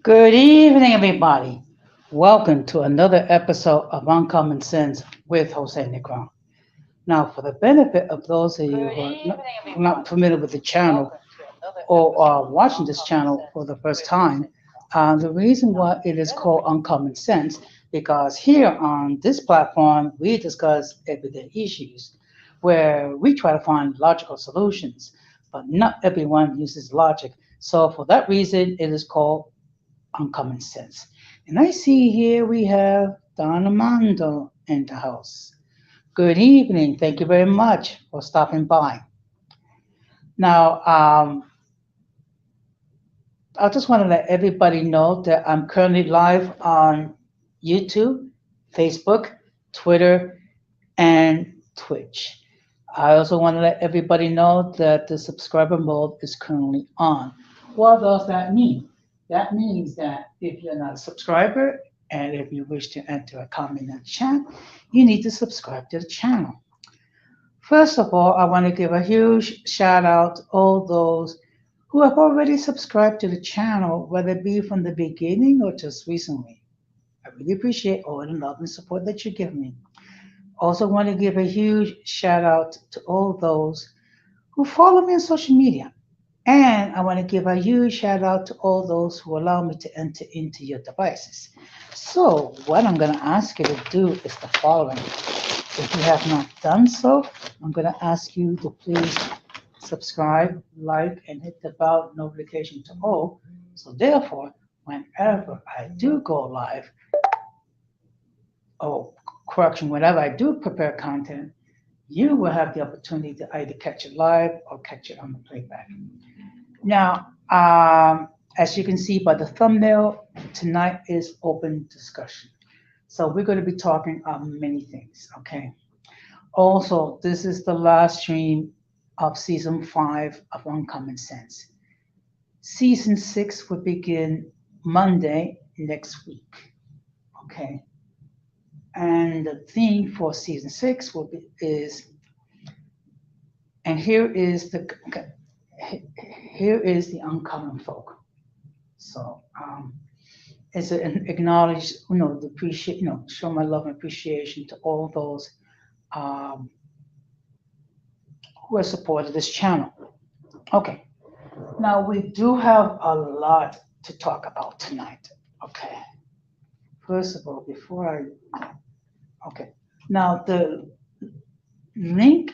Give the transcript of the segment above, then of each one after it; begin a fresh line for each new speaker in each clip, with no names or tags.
Good evening, everybody. Welcome to another episode of Uncommon Sense with Jose Negron. Now, for the benefit of those of you who are not familiar with the channel or are watching this channel for the first time, the reason why it is called Uncommon Sense because here on this platform we discuss everyday issues where we try to find logical solutions, but not everyone uses logic. So, for that reason, it is called Uncommon Sense. And I see here we have Don Armando in the house. Good evening. Thank you very much for stopping by. Now, I just want to let everybody know that I'm currently live on YouTube, Facebook, Twitter, and Twitch. I also want to let everybody know that the subscriber mode is currently on. What does that mean? That means that if you're not a subscriber and if you wish to enter a comment in the chat, you need to subscribe to the channel. First of all, I want to give a huge shout out to all those who have already subscribed to the channel, whether it be from the beginning or just recently. I really appreciate all the love and support that you give me. Also, want to give a huge shout out to all those who follow me on social media. And I want to give a huge shout out to all those who allow me to enter into your devices. So, what I'm going to ask you to do is the following. If you have not done so, I'm going to ask you to please subscribe, like, and hit the bell notification to all. So, therefore, whenever I do go live, or correction, whenever I do prepare content, you will have the opportunity to either catch it live or catch it on the playback. Now, as you can see by the thumbnail, tonight is open discussion. So we're going to be talking on many things, okay? Also, this is the last stream of season 5 of Uncommon Sense. Season 6 will begin Monday next week, okay? And the theme for season 6 will be is, and here is the uncommon folk. So it's an acknowledge, the appreciate, show my love and appreciation to all those um, who have supported this channel. Okay, now we do have a lot to talk about tonight. Okay, first of all, okay, now the link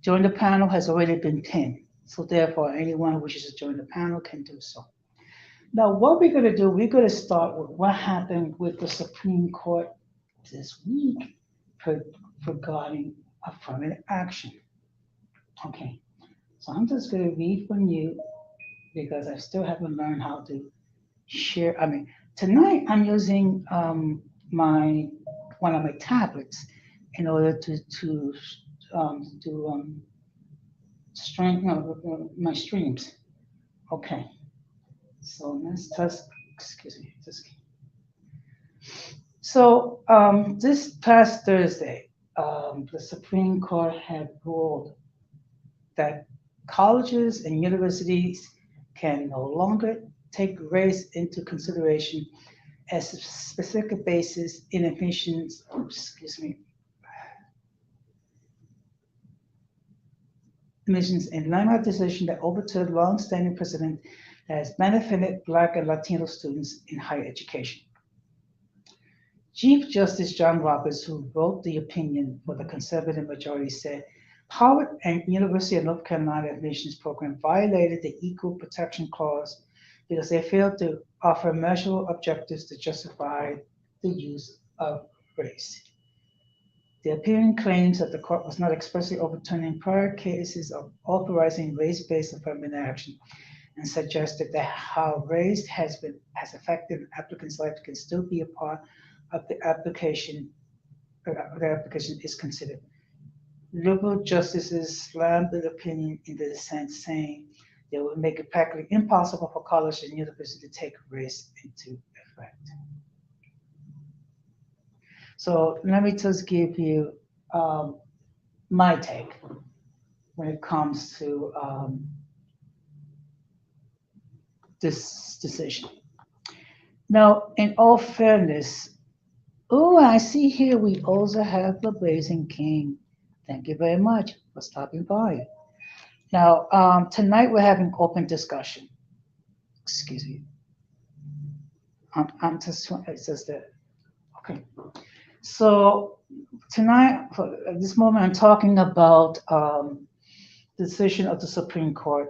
join the panel has already been pinned. So therefore, anyone who wishes to join the panel can do so. Now, what we're going to do, we're going to start with what happened with the Supreme Court this week regarding affirmative action. Okay, so I'm just going to read from you because I still haven't learned how to share. I mean, tonight I'm using my one of my tablets in order to do my streams. Okay, so let's just excuse me. So this past Thursday, the Supreme Court had ruled that colleges and universities can no longer take race into consideration as a specific basis in admissions. Excuse me. Admissions in landmark decision that overturned long-standing precedent that has benefited Black and Latino students in higher education. Chief Justice John Roberts, who wrote the opinion for the conservative majority, said Howard and University of North Carolina admissions program violated the Equal Protection Clause because they failed to offer measurable objectives to justify the use of race. The opinion claims that the court was not expressly overturning prior cases of authorizing race-based affirmative action and suggested that how race has affected an applicant's life can still be a part of the application. The application is considered. Liberal justices slammed the opinion in the dissent, saying they would make it practically impossible for colleges and universities to take race into effect. So let me just give you my take when it comes to this decision. Now, in all fairness, oh, I see here we also have the Blazing King. Thank you very much for stopping by. Now, tonight we're having open discussion. Excuse me. I'm just, it says that. Okay. So tonight, for at this moment, I'm talking about decision of the Supreme Court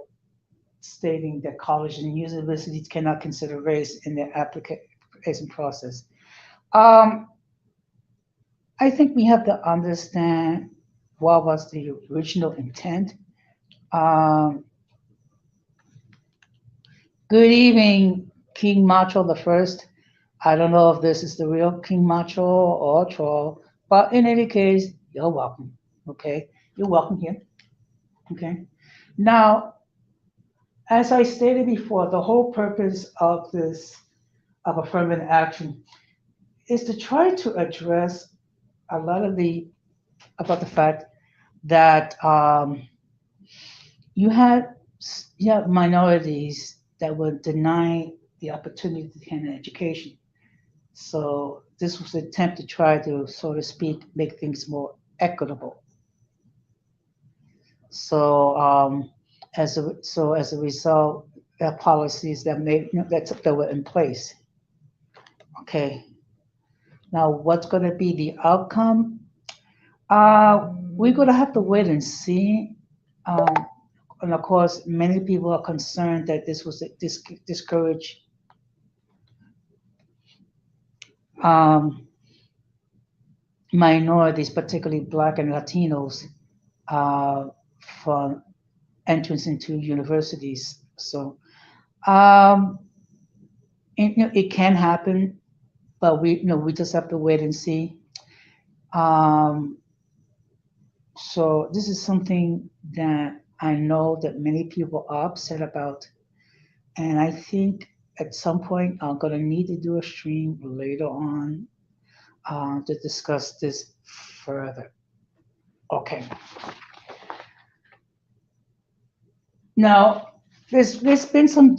stating that colleges and universities cannot consider race in their application process. Um, I think we have to understand what was the original intent. Um, Good evening, King Macho the First. I don't know if this is the real King Macho or troll, but in any case, you're welcome. Okay, you're welcome here. Okay. Now, as I stated before, the whole purpose of this of affirmative action is to try to address a lot of the about the fact that you had you have minorities that were denied the opportunity to get an education. So this was an attempt to try to, so to speak, make things more equitable. So as a result, there are policies that made that were in place. Okay. Now, what's going to be the outcome? We're going to have to wait and see. Um, and of course, many people are concerned that this was discourage um, minorities, particularly Black and Latinos, uh, from entrance into universities. So um, it can happen, but we just have to wait and see. Um, so this is something that I know that many people are upset about, and I think at some point I'm gonna need to do a stream later on to discuss this further. Okay. Now, there's been some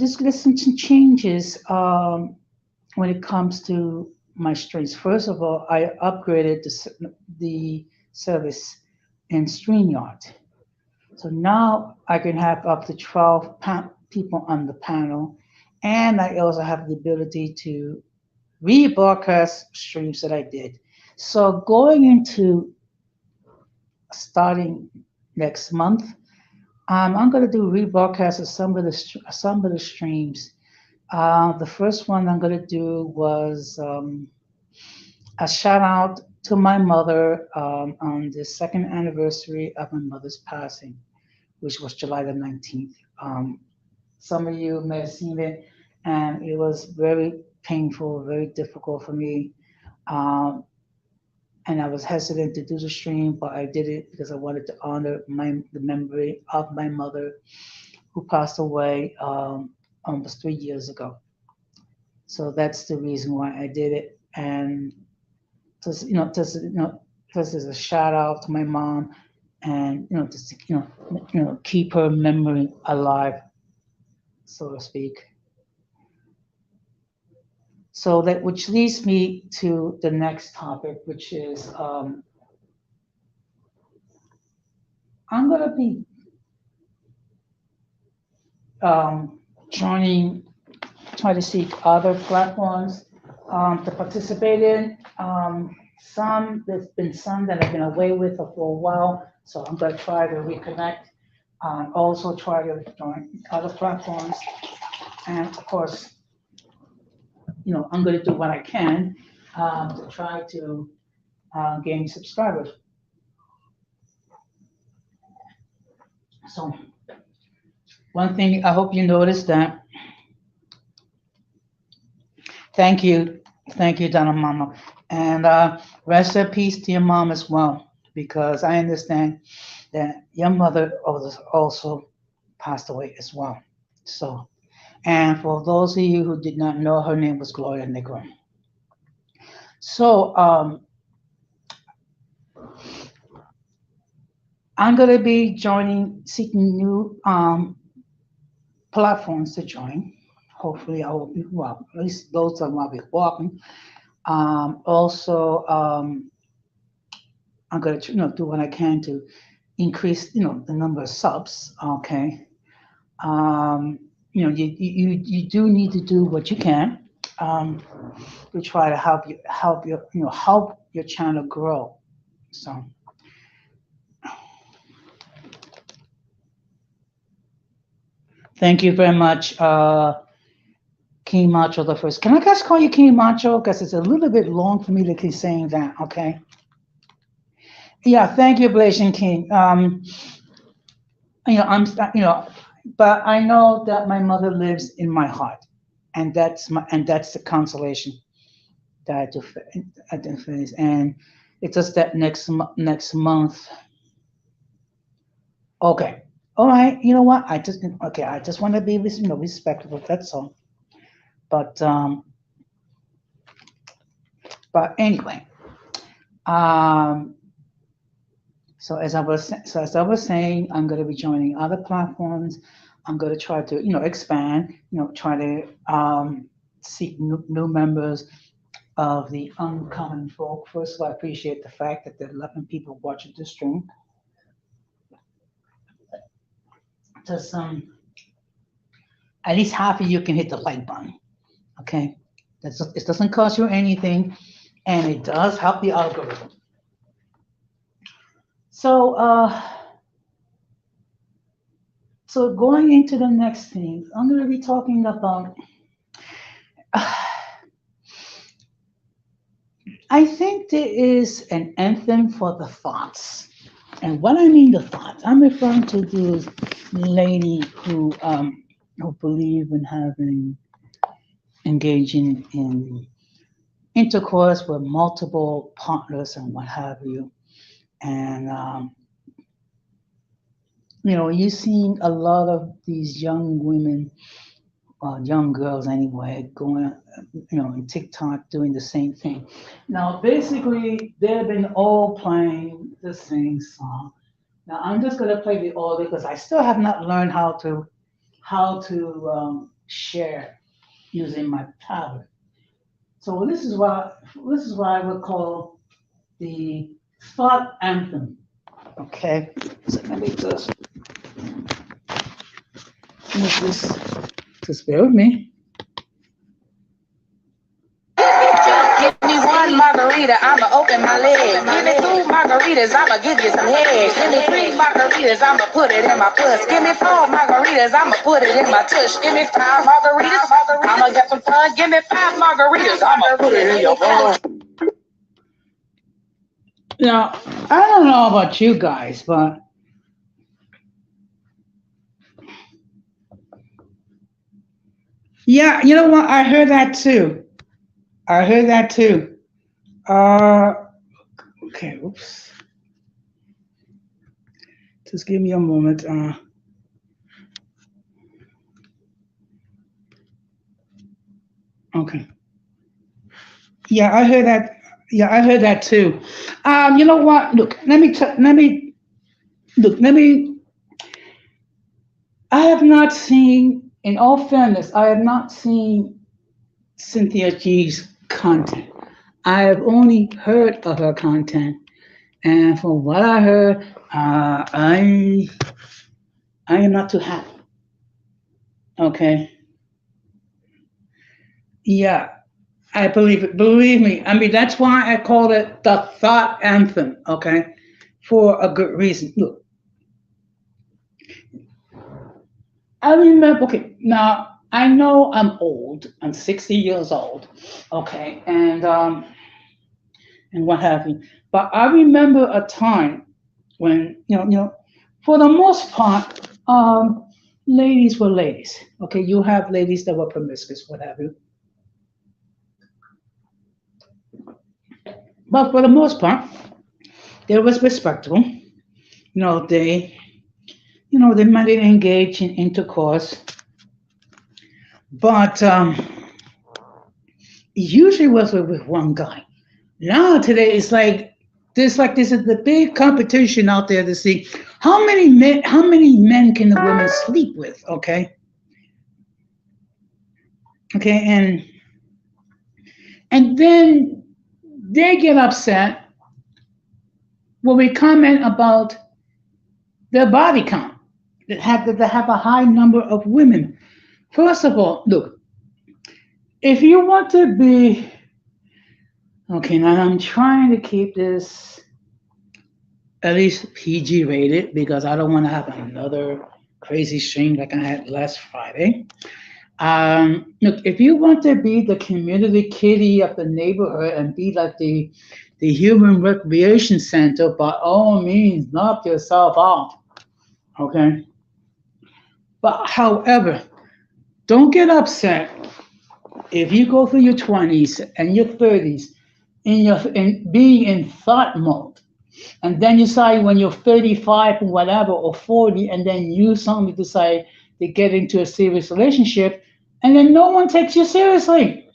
changes when it comes to my streams. First of all, I upgraded the service in StreamYard. So now I can have up to 12 people on the panel, and I also have the ability to rebroadcast streams that I did. So going into starting next month, I'm going to do rebroadcasts of some of the streams. The first one I'm going to do was a shout out to my mother on the second anniversary of my mother's passing, which was July the 19th. Some of you may have seen it, and it was very painful, very difficult for me. Um, and I was hesitant to do the stream, but I did it because I wanted to honor the memory of my mother who passed away almost 3 years ago. So that's the reason why I did it. And just as a shout out to my mom, and just to, keep her memory alive, so to speak. So that which leads me to the next topic, which is I'm going to be um, joining, trying to seek other platforms to participate in. There's been some that I've been away with for a while, so I'm going to try to reconnect. Also try to join other platforms, and of course, I'm going to do what I can to try to gain subscribers. So one thing I hope you noticed that. Thank you, Donna Mama, and rest in peace to your mom as well, because I understand that your mother also passed away as well. So, and for those of you who did not know, her name was Gloria Negron. So, I'm going to be seeking new platforms to join. hopefully I will be, well, at least those of them I'll be walking. Also, I'm gonna do what I can to increase the number of subs. Okay. Um, you do need to do what you can um, to try to help your channel grow. So thank you very much, King Macho the first. Can I just call you King Macho because it's a little bit long for me to keep saying that? Okay. Yeah, thank you, Blasian King. I'm but I know that my mother lives in my heart, and that's the consolation that I do face. And it's just that next month. Okay, all right. You know what? I just want to be respectful. That's all. But anyway, um, as I was saying, I'm going to be joining other platforms. I'm going to try to expand. Try to seek new members of the uncommon folk. First of all, I appreciate the fact that there are 11 people watching this stream. Just at least half of you can hit the like button. Okay, it doesn't cost you anything, and it does help the algorithm. So going into the next thing, I'm going to be talking about. I think there is an anthem for the thoughts, and what I mean the thoughts, I'm referring to this lady who believe in engaging in intercourse with multiple partners and what have you, and you've seen a lot of these young women, young girls anyway, going, in TikTok doing the same thing. Now, basically, they've been all playing the same song. Now, I'm just going to play the audio because I still have not learned how to share using my tablet. So this is what I would call the thought anthem. Okay, so let me just move this. Just bear with me.
Give me one margarita, I'ma open my leg. Give me 2 margaritas, I'ma give you some head. Give me 3 margaritas, I'ma put it in my puss. Give me 4 margaritas, I'ma put it in my tush. Give me 5 margaritas, I'ma get some fun. Give me 5 margaritas, I'ma put it in your bun.
Now, I don't know about you guys, but yeah, you know what? I heard that too. Okay, oops. Just give me a moment. Okay. Yeah, I heard that. Yeah, I heard that too. You know what? Look, let me. I have not seen, in all fairness, I have not seen Cynthia G's content. I have only heard of her content, and from what I heard, I am not too happy. Okay. Yeah, I believe it. Believe me. I mean, that's why I call it the thought anthem. Okay, for a good reason. Look, I remember. Okay, now I know I'm old. I'm 60 years old. Okay, and what have you. But I remember a time when for the most part, ladies were ladies. Okay, you have ladies that were promiscuous, what have you. But for the most part, they was respectable. They they might engage in intercourse, but it usually was with one guy. Now today it's like this is the big competition out there to see how many men can the women sleep with. Okay, Okay, and then they get upset when we comment about their body count that have a high number of women. First of all, look, if you want to be okay, now I'm trying to keep this at least PG rated because I don't want to have another crazy stream like I had last Friday. Look, if you want to be the community kitty of the neighborhood and be like the human recreation center, by all means, knock yourself out. Okay. But however, don't get upset if you go through your 20s and your 30s in being in thought mode, and then you decide when you're 35 or whatever or 40, and then you suddenly decide to get into a serious relationship, and then no one takes you seriously.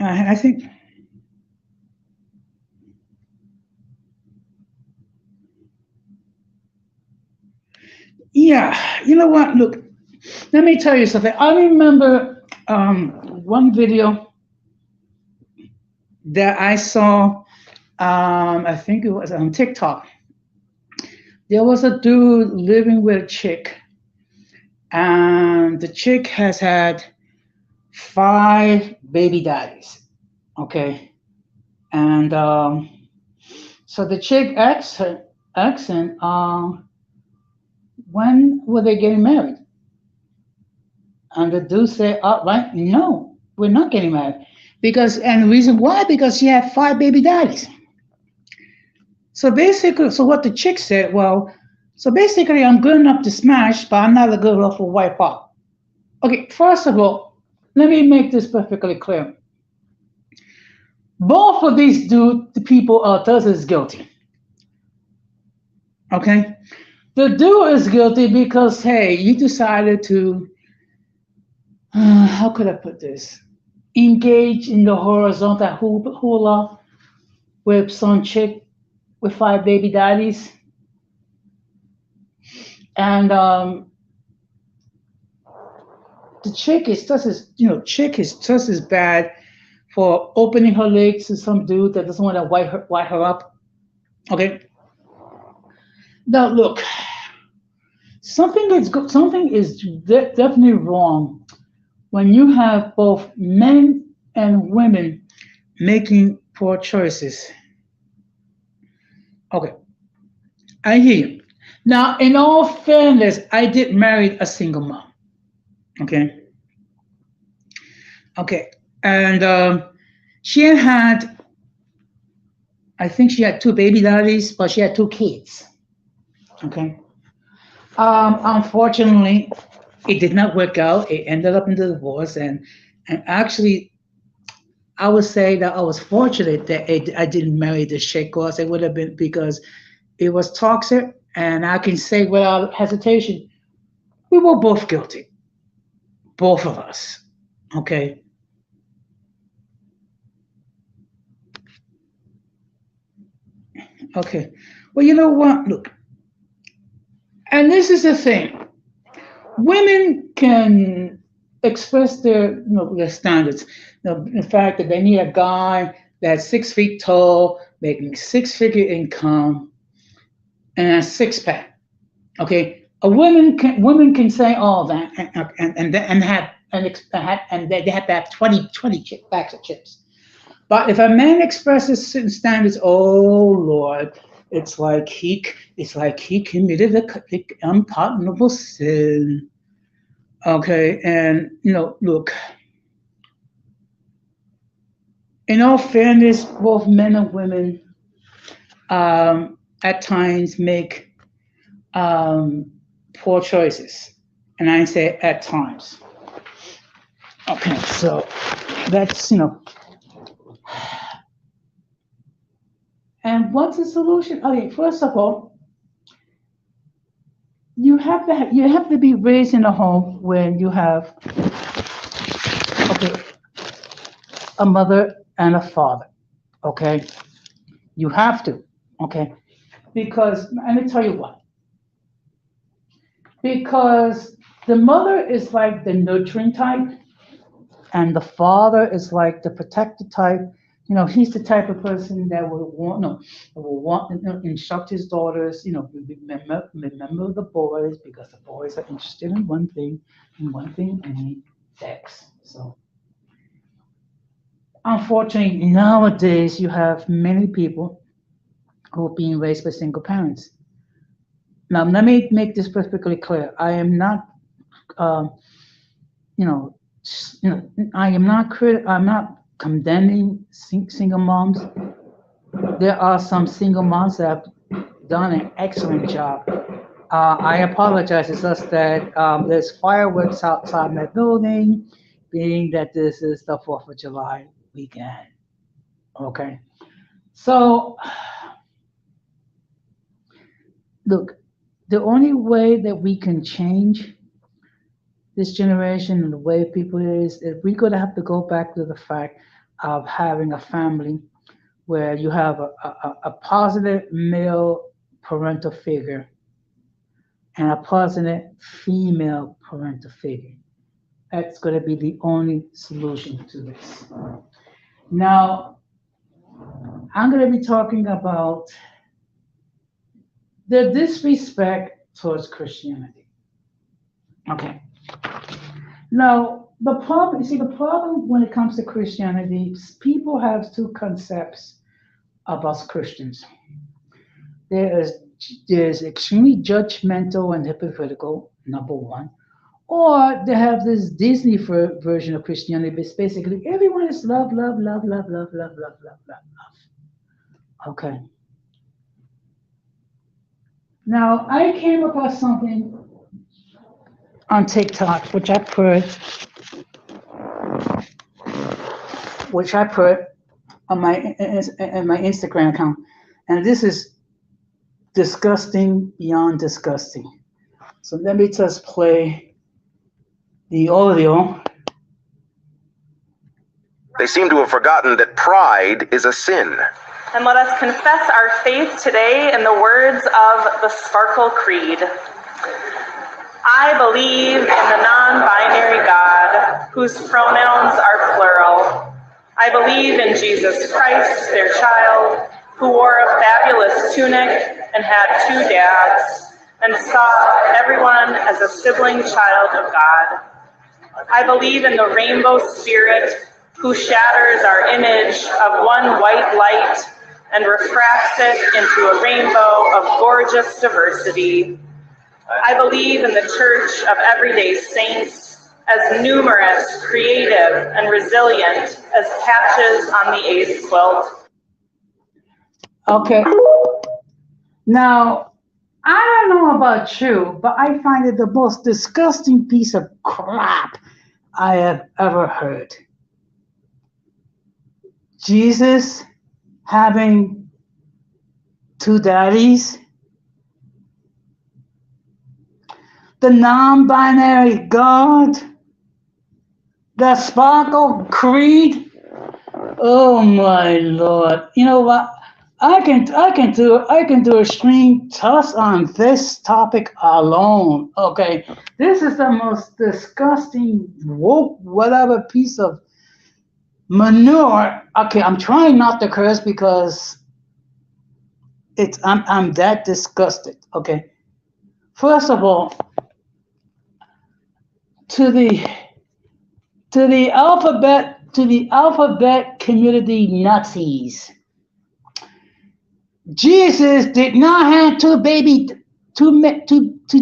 I think, yeah, you know what? Look, let me tell you something. I remember one video that I saw. I think it was on TikTok. There was a dude living with a chick, and the chick has had five baby daddies. Okay, and so the chick asked him, when were they getting married? And the dude said, right, no, we're not getting married. Because, and the reason why, because she had five baby daddies. So basically, so what the chick said, well, so basically, I'm good enough to smash, but I'm not a good enough for wipe out. Okay, first of all, let me make this perfectly clear. Both of these the people are just as guilty. Okay, the dude is guilty because hey, you decided to how could I put this? Engage in the horizontal hula with some chick with five baby daddies, and the chick is just as chick is just as bad for opening her legs to some dude that doesn't want to wipe her up. Okay, now look, something is definitely wrong when you have both men and women making poor choices. Okay, I hear you. Now, in all fairness, I did marry a single mom. Okay, okay, and she had, I think she had two baby daddies, but she had two kids. Okay, unfortunately, it did not work out. It ended up in the divorce, and actually, I would say that I was fortunate that I didn't marry the chick, cause it would have been because it was toxic, and I can say without hesitation, we were both guilty, both of us. Okay, okay. Well, you know what? Look, and this is the thing: women can express their standards. The fact that they need a guy that's 6 feet tall, making six-figure income, and a six pack. Okay, a woman can say all that and have and they have to have 20 bags of chips. But if a man expresses certain standards, oh Lord, it's like he committed the unpardonable sin. Okay, and look, in all fairness, both men and women at times make poor choices, and I say at times. Okay, so that's. And what's the solution? Okay, first of all, you have to be raised in a home where you have okay a mother and a father. Okay, you have to. Okay, because let me tell you what. Because The mother is like the nurturing type, and the father is like the protective type. You know, he's the type of person that will want, no, will want to instruct his daughters. You know, remember the boys because the boys are interested in one thing, and one thing only, sex. So, unfortunately, nowadays you have many people who are being raised by single parents. Now, let me make this perfectly clear. I am not, um, you know, I am not I'm not condemning single moms. There are some single moms that have done an excellent job. I apologize. It's just that there's fireworks outside my building, being that this is the 4th of July weekend. Okay. So, look, the only way that we can change this generation and the way people is we're going to have to go back to the fact of having a family where you have a positive male parental figure and a positive female parental figure. That's going to be the only solution to this. Now, I'm going to be talking about the disrespect towards Christianity. Okay. Now, the problem when it comes to Christianity, people have two concepts about Christians. There is there's extremely judgmental and hypocritical, number one, or they have this Disney version of Christianity, but it's basically everyone is love, love, love, love, love, love, love, love, love, love. Okay. Now, I came across something on TikTok, which I put on my in my Instagram account, and this is disgusting beyond disgusting. So let me just play the audio.
They seem to have forgotten that pride is a sin.
And let us confess our faith today in the words of the Sparkle Creed. I believe in the non-binary God, whose pronouns are plural. I believe in Jesus Christ, their child, who wore a fabulous tunic and had 2 dads, and saw everyone as a sibling child of God. I believe in the rainbow spirit, who shatters our image of one white light and refracts it into a rainbow of gorgeous diversity. I believe in the Church of Everyday Saints, as numerous, creative, and resilient as patches on the AIDS quilt.
Okay. Now, I don't know about you, but I find it the most disgusting piece of crap I have ever heard. Jesus having 2 daddies, the non-binary God, the Sparkle Creed. Oh my Lord! You know what? I can do a stream just on this topic alone. Okay, this is the most disgusting woke whatever piece of manure. Okay, I'm trying not to curse because I'm that disgusted. Okay, first of all, to the alphabet community Nazis. Jesus did not have two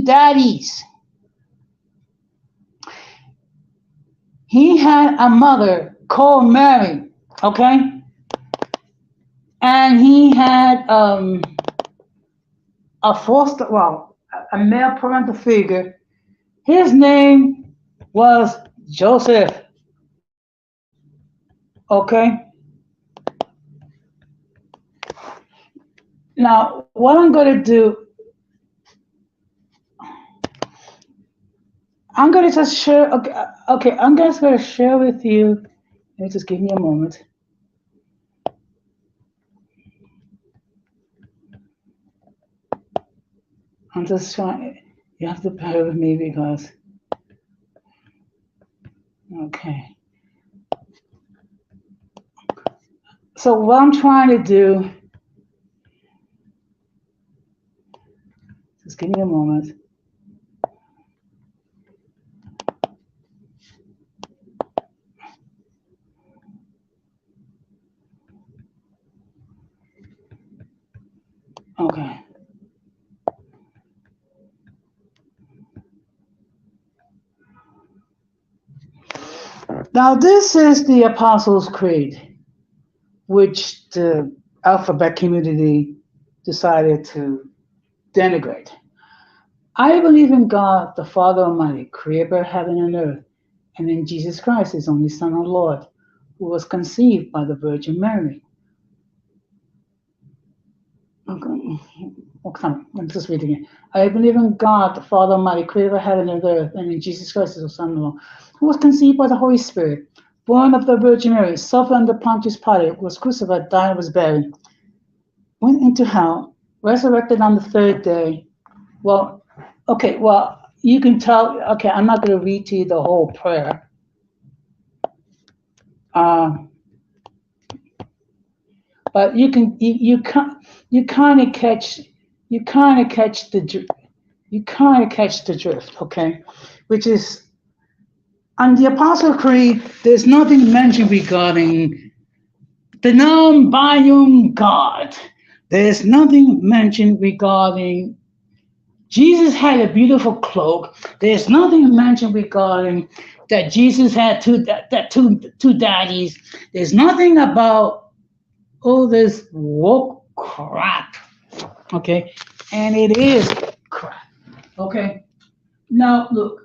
daddies. He had a mother called Mary, okay? And he had a male parental figure. His name was Joseph, okay? Now, what I'm going to do, I'm going to just share, okay, I'm just going to share with you, just give me a moment. I'm just trying, you have to bear with me because Okay. So what I'm trying to do, just give me a moment. Okay. Now this is the Apostles' Creed, which the alphabet community decided to denigrate. I believe in God, the Father Almighty, creator of heaven and earth, and in Jesus Christ, his only Son, our Lord, who was conceived by the Virgin Mary. Okay. I'm just reading it. I believe in God, the Father Almighty, creator of heaven and earth, and in Jesus Christ, his Son, our Lord, who was conceived by the Holy Spirit, born of the Virgin Mary, suffered under Pontius Pilate, was crucified, died, was buried, went into hell, resurrected on the third day. Well, okay, well, you can tell, okay, I'm not going to read to you the whole prayer. But you can, you kind of catch the drift, okay? Which is, on the Apostle Creed, there's nothing mentioned regarding the non-biome God. There's nothing mentioned regarding Jesus had a beautiful cloak. There's nothing mentioned regarding that Jesus had two daddies. There's nothing about all this woke crap, okay? And it is crap, okay? Now, look,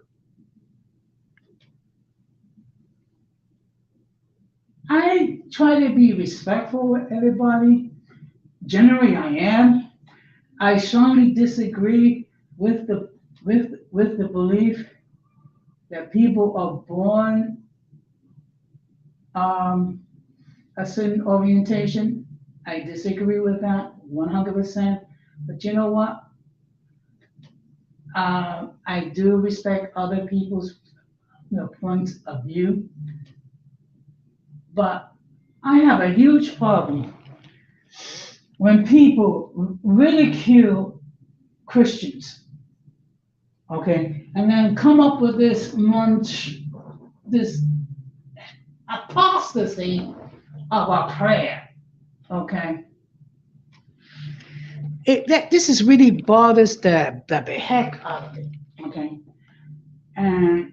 I try to be respectful with everybody. Generally, I am. I strongly disagree with the belief that people are born a certain orientation. I disagree with that 100%. But you know what? I do respect other people's points of view. But I have a huge problem when people ridicule Christians, okay, and then come up with this apostasy of a prayer, okay. This is really bothers the heck out of it, okay. And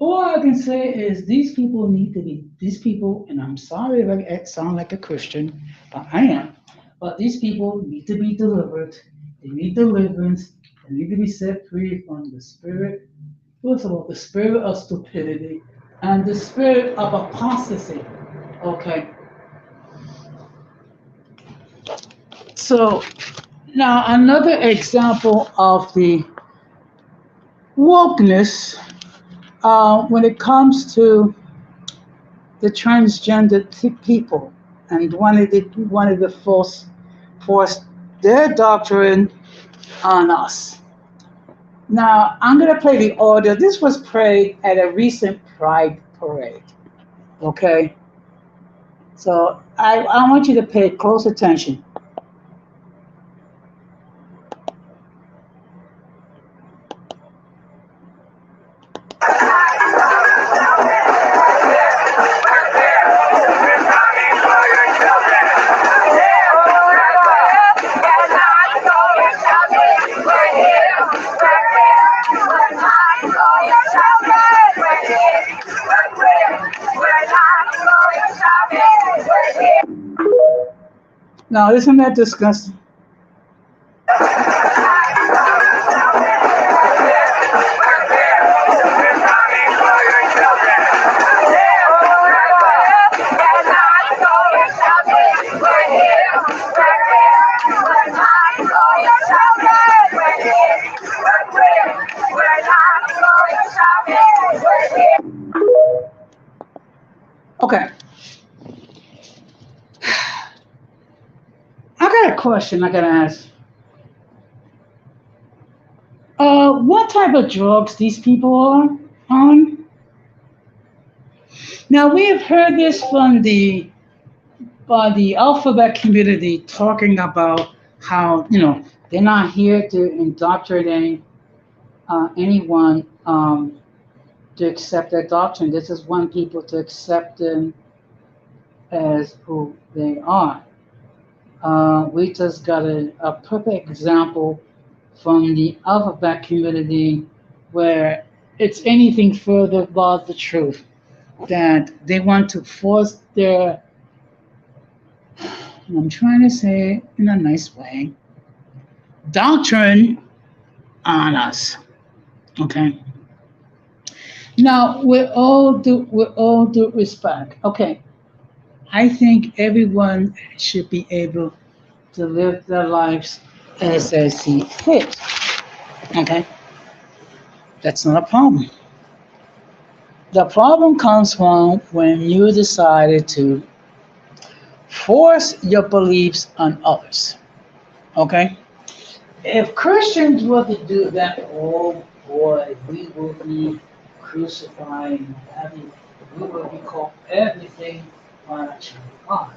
all I can say is these people, and I'm sorry if I sound like a Christian, but I am. But these people need to be delivered. They need deliverance. They need to be set free from the spirit. First of all, the spirit of stupidity and the spirit of apostasy. Okay. So now another example of the wokeness when it comes to the transgender people and wanted to force their doctrine on us. Now, I'm going to play the audio. This was played at a recent Pride parade, okay? So I want you to pay close attention. Now, isn't that disgusting? Okay. I got a question I gotta ask. What type of drugs these people are? Um, Now we have heard this from the by the alphabet community talking about how they're not here to indoctrinate anyone to accept their doctrine. This is want people to accept them as who they are. We just got a perfect example from the alphabet community where it's anything further about the truth that they want to force their, I'm trying to say it in a nice way, doctrine on us. Okay. Now, with all due respect, okay, I think everyone should be able to live their lives as they see fit. Okay, that's not a problem. The problem comes from when you decided to force your beliefs on others. Okay, if Christians were to do that, oh boy, we will be crucified and we will be called everything on a child of God.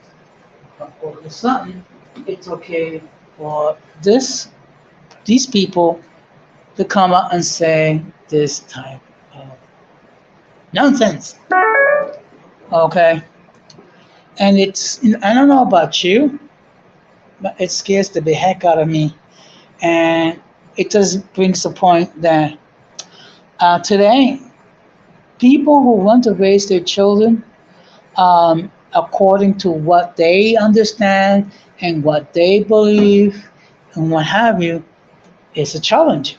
But all of a sudden, it's okay for these people to come out and say this type of nonsense. Okay, and I don't know about you, but it scares the heck out of me, and it just brings the point that today people who want to raise their children according to what they understand and what they believe and what have you is a challenge.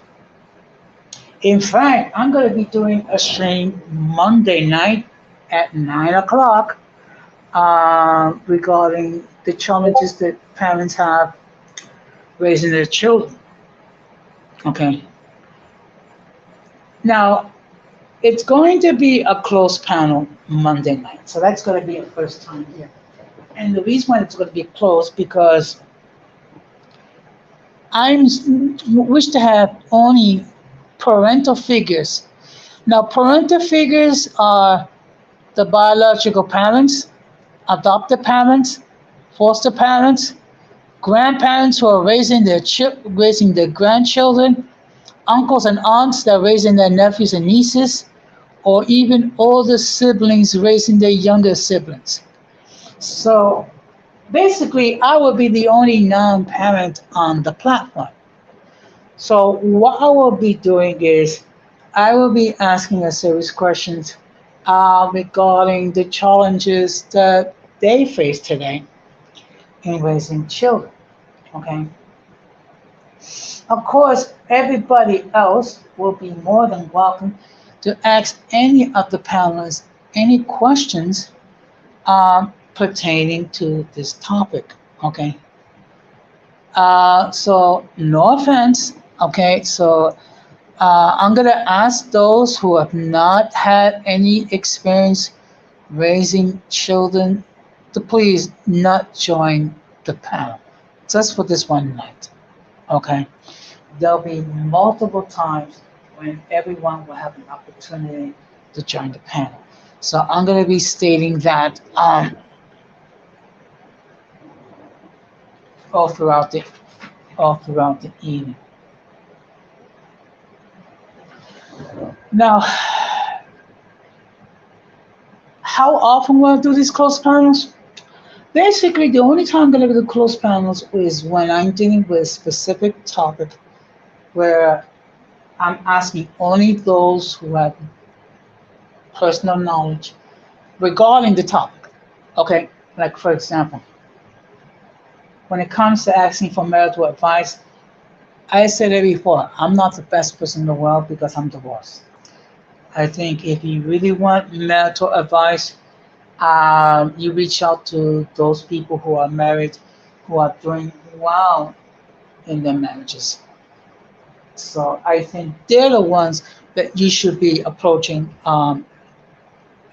In fact, I'm going to be doing a stream Monday night at 9 o'clock regarding the challenges that parents have raising their children. Okay. Now, it's going to be a closed panel Monday night. So that's going to be a first time here. And the reason why it's going to be closed because I wish to have only parental figures. Now, parental figures are the biological parents, adopted parents, foster parents, grandparents who are raising their grandchildren, uncles and aunts that are raising their nephews and nieces, or even older siblings raising their younger siblings. So basically, I will be the only non-parent on the platform. So what I will be doing is I will be asking a series of questions regarding the challenges that they face today in raising children. Okay. Of course, everybody else will be more than welcome to ask any of the panelists any questions pertaining to this topic. Okay. So no offense. Okay. So I'm gonna ask those who have not had any experience raising children to please not join the panel, just for this one night. Okay. There'll be multiple times when everyone will have an opportunity to join the panel. So I'm going to be stating that all throughout the evening. Now, how often will I do these closed panels? Basically, the only time I'm going to do closed panels is when I'm dealing with a specific topic where I'm asking only those who have personal knowledge regarding the topic. Okay, like for example, when it comes to asking for marital advice, I said it before, I'm not the best person in the world because I'm divorced. I think if you really want marital advice, you reach out to those people who are married, who are doing well in their marriages. So I think they're the ones that you should be approaching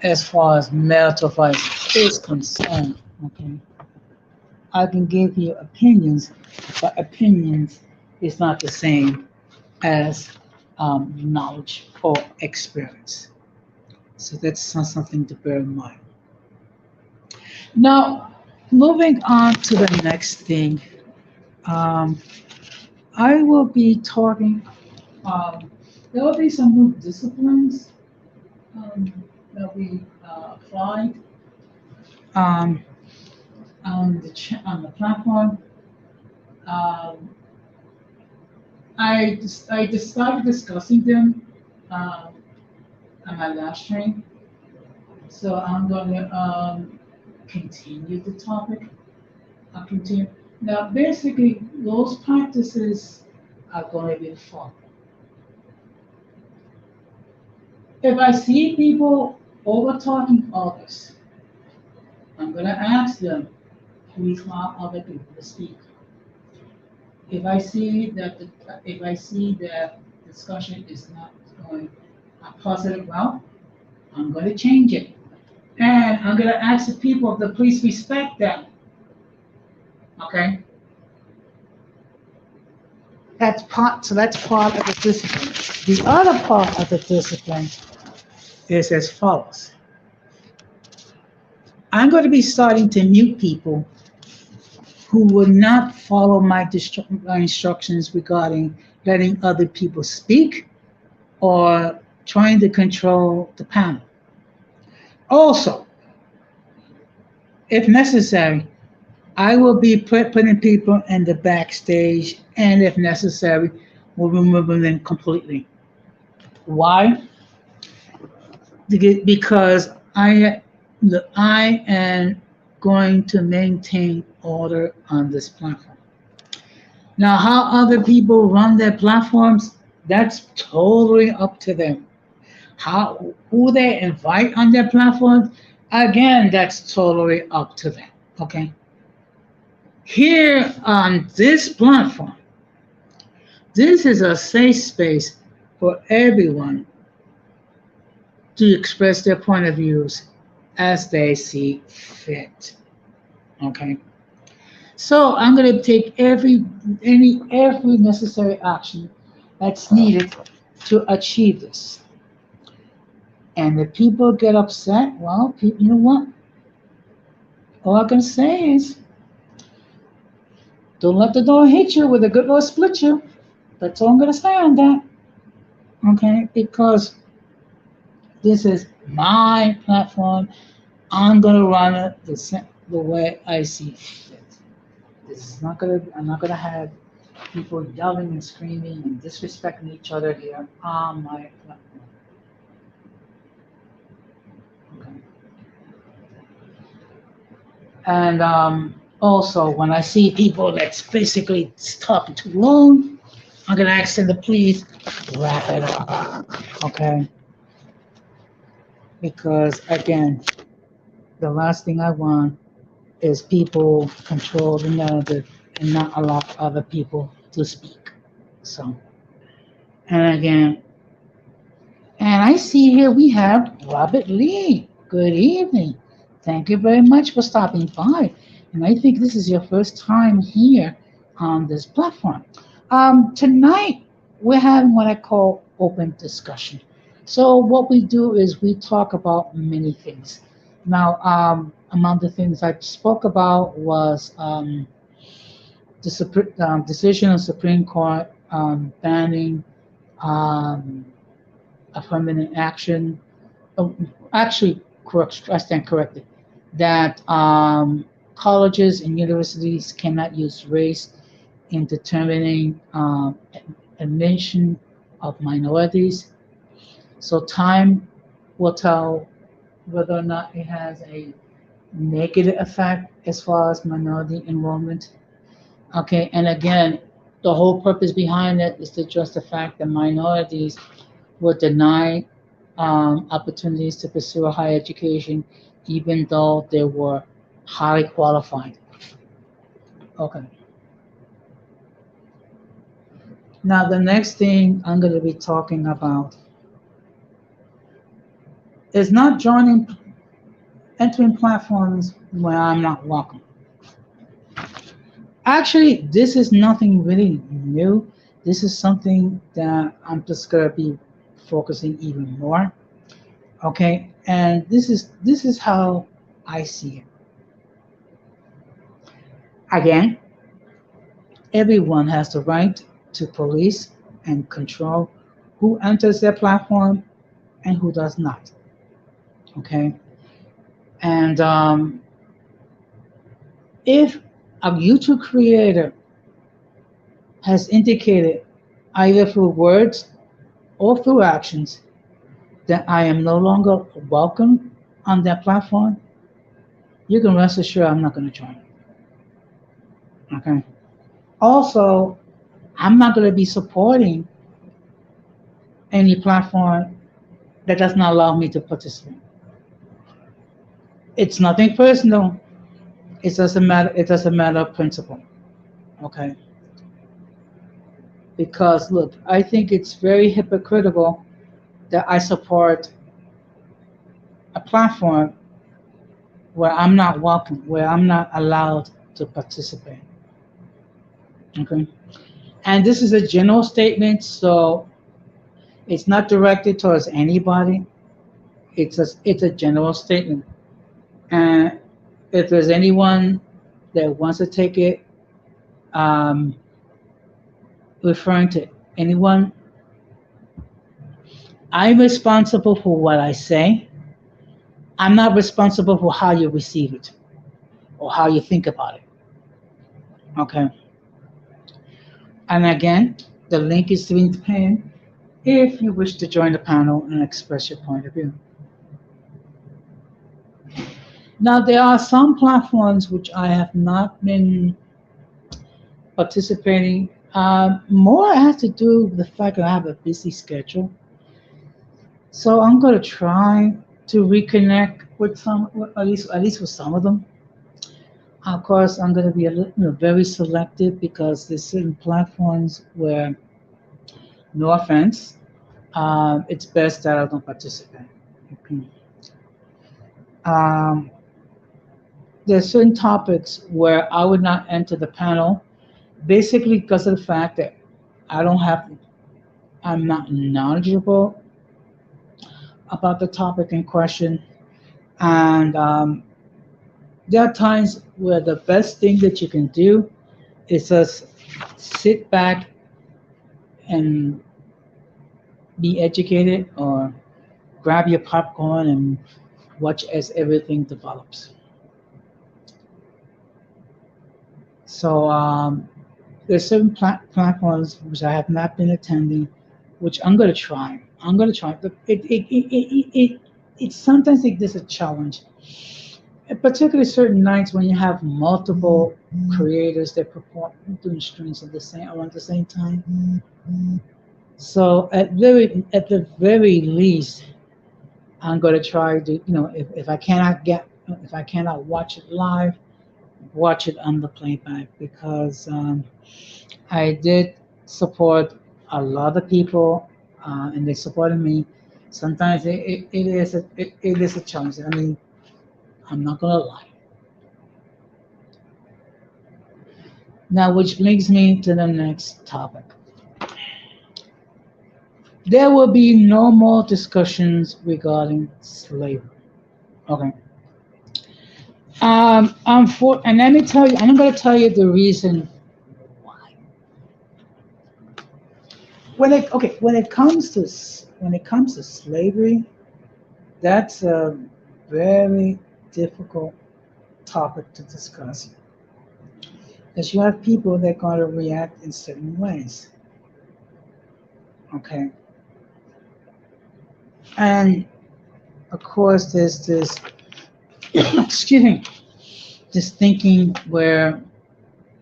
as far as marital advice is concerned. Okay, I can give you opinions, but opinions is not the same as knowledge or experience. So that's not something to bear in mind. Now, moving on to the next thing, um, I will be talking. There will be some new disciplines um, that we applied um, on the platform. Um, I just started discussing them um, on my last train, so I'm going to continue the topic. I'll continue. Now, basically, those practices are going to be followed. If I see people over talking others, I'm going to ask them, please allow other people to speak. If I see that discussion is not going a positive route, I'm going to change it. And I'm going to ask the people to please respect them. Okay? That's part of the discipline. The other part of the discipline is as follows. I'm going to be starting to mute people who will not follow my instructions regarding letting other people speak or trying to control the panel. Also, if necessary, I will be putting people in the backstage, and if necessary, will remove them completely. Why? Because I am going to maintain order on this platform. Now, how other people run their platforms, that's totally up to them. Who they invite on their platforms, again, that's totally up to them. Okay. Here on this platform, this is a safe space for everyone to express their point of views as they see fit. Okay. So I'm going to take every necessary action that's needed to achieve this. And if people get upset, well, you know what? All I can say is, don't let the door hit you with a good Lord split you. That's all I'm going to say on that. Okay? Because this is my platform. I'm going to run it the way I see fit. I'm not going to have people yelling and screaming and disrespecting each other here on my platform. Okay. And also, when I see people that's basically talking too long, I'm going to ask them to please wrap it up. Okay? Because, again, the last thing I want is people control the narrative and not allow other people to speak. So, and again, and I see here we have Robert Lee. Good evening. Thank you very much for stopping by. And I think this is your first time here on this platform. Tonight, we're having what I call open discussion. So what we do is we talk about many things. Now, among the things I spoke about was the decision of Supreme Court banning affirmative action. Actually, I stand corrected. That colleges and universities cannot use race in determining admission of minorities. So time will tell whether or not it has a negative effect as far as minority enrollment. Okay, and again, the whole purpose behind it is to address the fact that minorities were denied opportunities to pursue a higher education, even though they were highly qualified. Okay. Now, the next thing I'm going to be talking about is not entering platforms where I'm not welcome. Actually, this is nothing really new. This is something that I'm just going to be focusing even more. Okay, and this is how I see it. Again, everyone has the right to police and control who enters their platform and who does not. Okay, and if a YouTube creator has indicated either through words or through actions that I am no longer welcome on their platform, you can rest assured I'm not going to join. Okay. Also, I'm not going to be supporting any platform that does not allow me to participate. It's nothing personal. It's just a matter. It's just a matter of principle. Okay. Because look, I think it's very hypocritical that I support a platform where I'm not welcome, where I'm not allowed to participate. Okay. And this is a general statement, so it's not directed towards anybody. It's a general statement. And if there's anyone that wants to take it, um, referring to anyone, I'm responsible for what I say. I'm not responsible for how you receive it or how you think about it. Okay. And again, the link is in the pin if you wish to join the panel and express your point of view. Now, there are some platforms which I have not been participating. More has to do with the fact that I have a busy schedule. So I'm going to try to reconnect with some, at least with some of them. Of course, I'm going to be very selective because there's certain platforms where, no offense, it's best that I don't participate. Okay. Um, there's certain topics where I would not enter the panel, basically because of the fact that I don't have, I'm not knowledgeable about the topic in question, and there are times where the best thing that you can do is just sit back and be educated, or grab your popcorn and watch as everything develops. So there's certain platforms which I have not been attending, which I'm going to try. I'm going to try. But it sometimes it is a challenge, particularly certain nights when you have multiple creators that perform doing streams at the same time. So at the very least, I'm going to try to, if I cannot watch it live, watch it on the playback, because I did support a lot of people, and they supported me. Sometimes it is a challenge. I mean, I'm not gonna lie. Now, which brings me to the next topic. There will be no more discussions regarding slavery. Okay. And let me tell you, I'm going to tell you the reason why. When it comes to slavery, that's a very difficult topic to discuss, because you have people that are going to react in certain ways. Okay. And of course, there's this, excuse me, this thinking where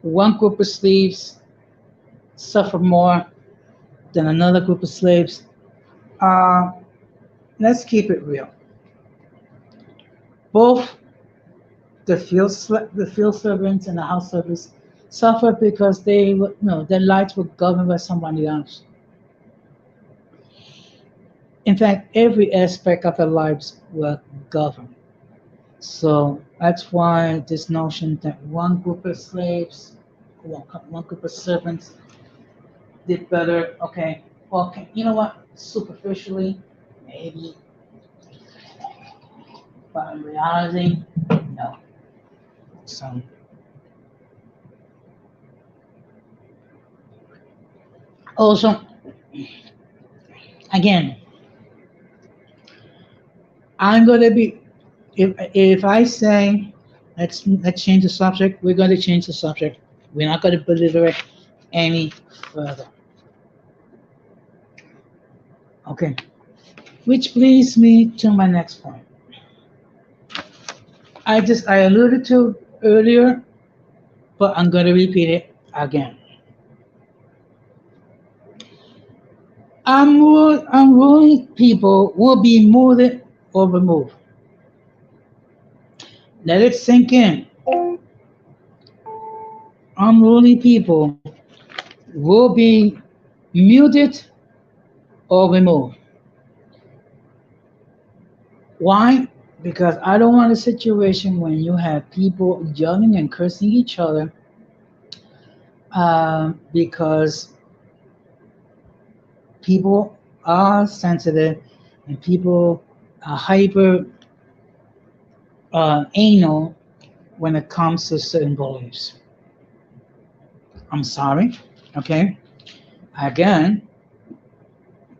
one group of slaves suffer more than another group of slaves. Uh, let's keep it real. Both the field servants and the house servants suffer because their lives were governed by somebody else. In fact, every aspect of their lives were governed. So that's why this notion that one group of slaves, one group of servants did better. Okay, well, you know what? Superficially, maybe, but in reality, no. So, also, again, I'm gonna be if I say let's change the subject, we're gonna change the subject. We're not gonna belittle it any further. Okay. Which leads me to my next point. I alluded to earlier, but I'm gonna repeat it again. Unruly people will be moved or removed. Let it sink in. Unruly people will be muted or removed. Why? Because I don't want a situation when you have people yelling and cursing each other because people are sensitive and people are hyper anal when it comes to certain beliefs. I'm sorry, okay? Again,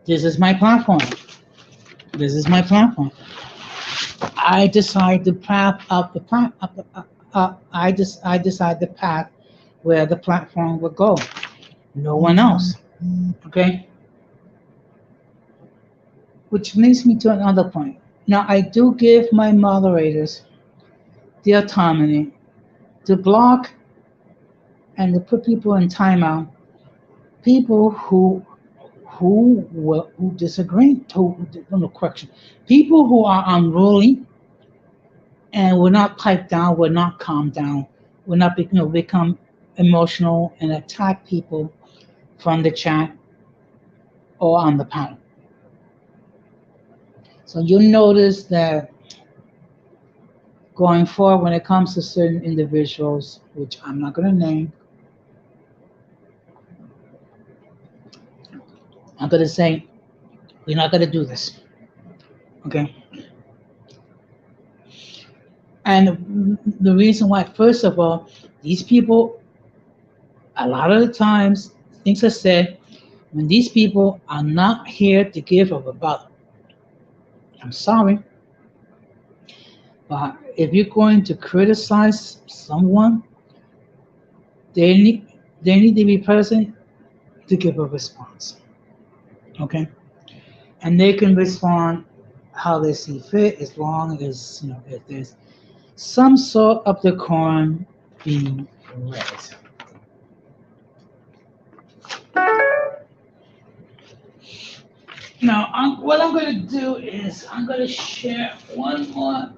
this is my platform. This is my platform. I decide the path of the path. I decide the path where the platform will go. No one else. Okay. Which leads me to another point. Now I do give my moderators the autonomy to block and to put people in timeout. People who disagree. No correction. People who are unruly and will not pipe down, will not calm down, will not become emotional and attack people from the chat or on the panel. So you notice that going forward when it comes to certain individuals, which I'm not going to name, I'm going to say, we're not going to do this. Okay? And the reason why, first of all, these people, a lot of the times, things are said when these people are not here to give a rebuttal. I'm sorry, but if you're going to criticize someone, they need to be present to give a response. Okay? And they can respond how they see fit as long as if there's some sort of decorum being read. Now, what I'm going to do is I'm going to share one more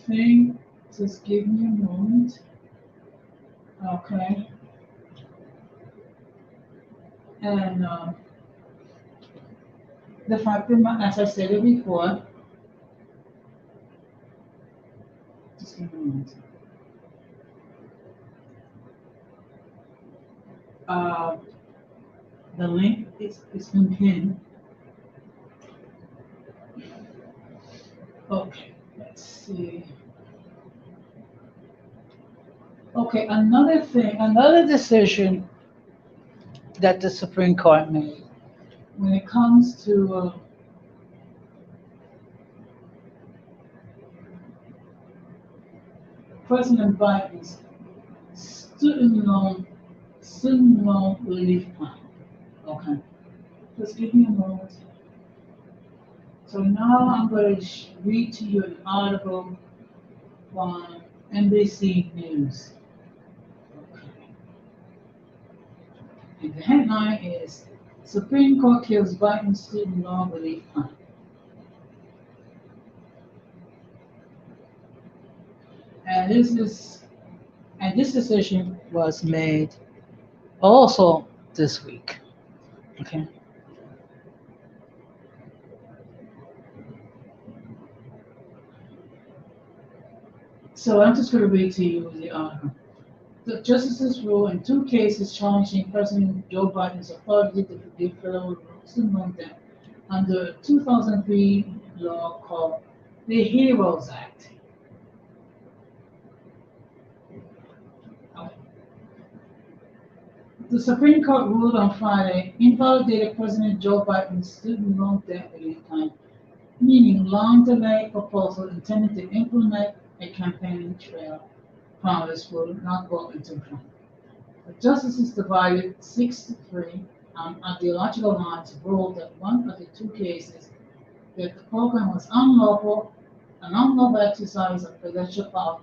thing. Just give me a moment. Okay. And the fact that, as I said it before, just give me a moment. The link is been pinned. Okay, let's see. Okay, another decision that the Supreme Court made when it comes to President Biden's student loan relief plan. Okay, just give me a moment. So now I'm going to read to you an article from NBC News. Okay. And the headline is Supreme Court kills Biden student loan relief plan. And this decision was made also this week. Okay. So I'm just going to read to you the article. The justices ruled in two cases challenging President Joe Biden's authority to forgive federal student loan debt under a 2003 law called the HEROES Act. The Supreme Court ruled on Friday invalidated President Joe Biden's student loan debt relief plan, meaning long-delayed proposal intended to implement a campaign trail promise will not go into effect. The justices divided 6-3 on ideological lines ruled that one of the two cases that the program was an unlawful exercise of presidential power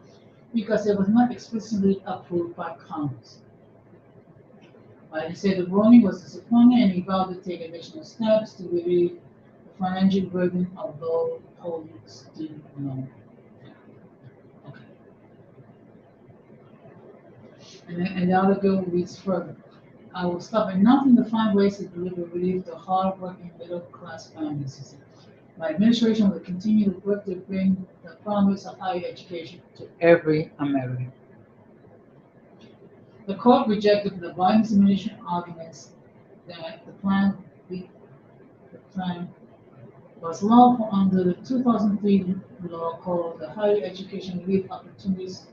because it was not explicitly approved by Congress. Biden said the ruling was disappointing and he vowed to take additional steps to relieve the financial burden of low holding student loan. Okay. And the article reads further. I will stop at nothing to find ways to deliver relief to hard-working middle-class families, he said. My administration will continue to work to bring the promise of higher education to every American. The court rejected the Biden administration arguments that the plan was lawful under the 2003 law called the Higher Education Relief Opportunities